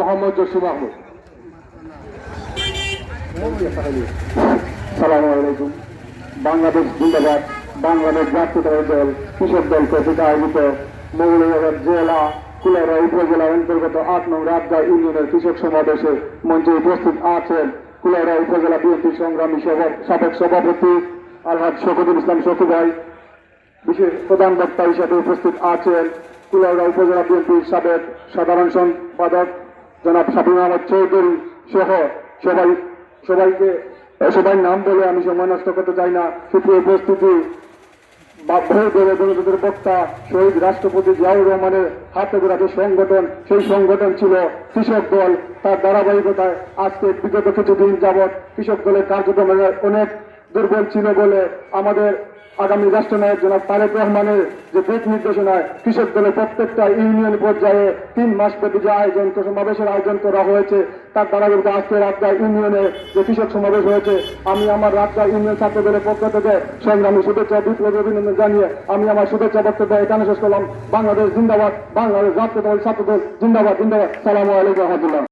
মোহাম্মদ জসিম আহমদ। সালামু আলাইকুম। বাংলাদেশ জিন্দাবাদ বাংলাদেশ জাতীয়তাবাদী দল কৃষক দল কর্তৃক আয়োজিত মৌলভীবাজার জেলা কুলাউড়া উপজেলা অন্তর্গত ৮ নং রাজগা ইউনিয়নের কৃষক সমাবেশে মঞ্চে উপস্থিত আছেন কুলাউড়া উপজেলা বিএনপি সংগ্রামী সাবেক সভাপতি আলহাজ শফিকুল ইসলাম শফি ভাই। বিশেষ প্রধান বক্তা হিসেবে উপস্থিত আছেন কুলাউড়া উপজেলা বিএনপির সাবেক সাধারণ সম্পাদক জনাব শাফিউল আহমদ চৌধুরী সহ সবাই নাম বলে আমি সময় নষ্ট করতে চাই না। সুপ্রিয় উপস্থিতি, গণতন্ত্রের বক্তা শহীদ রাষ্ট্রপতি জিয়াউর রহমানের হাতে গড়া যে সংগঠন, সেই সংগঠন ছিল কৃষক দল। তার ধারাবাহিকতায় আজকে বিগত কিছুদিন যাবৎ কৃষক দলের কার্যক্রম অনেক দুর্বল ছিল বলে আমাদের আগামী রাষ্ট্রনায়ক জনাব তারেক রহমানের যে দিক নির্দেশনায় কৃষক দলের প্রত্যেকটা ইউনিয়ন পর্যায়ে 3 মাস ব্যাপী যে সমাবেশের আয়োজন করা হয়েছে, তার ধারাবাহিকতা আজকে রাজগা ইউনিয়নে যে কৃষক সমাবেশ হয়েছে, আমি আমার রাজগা ইউনিয়ন ছাত্র দলের পক্ষ থেকে সংগ্রামী শুভেচ্ছা বিপ্লব অভিনন্দন জানিয়ে আমি আমার শুভেচ্ছা বক্তব্য এখানে শেষ করলাম। বাংলাদেশ জিন্দাবাদ, বাংলাদেশ জাতীয়তাবাদী ছাত্র দল জিন্দাবাদ জিন্দাবাদ। সালামু আলাইকুম রহমতুল্লাহ।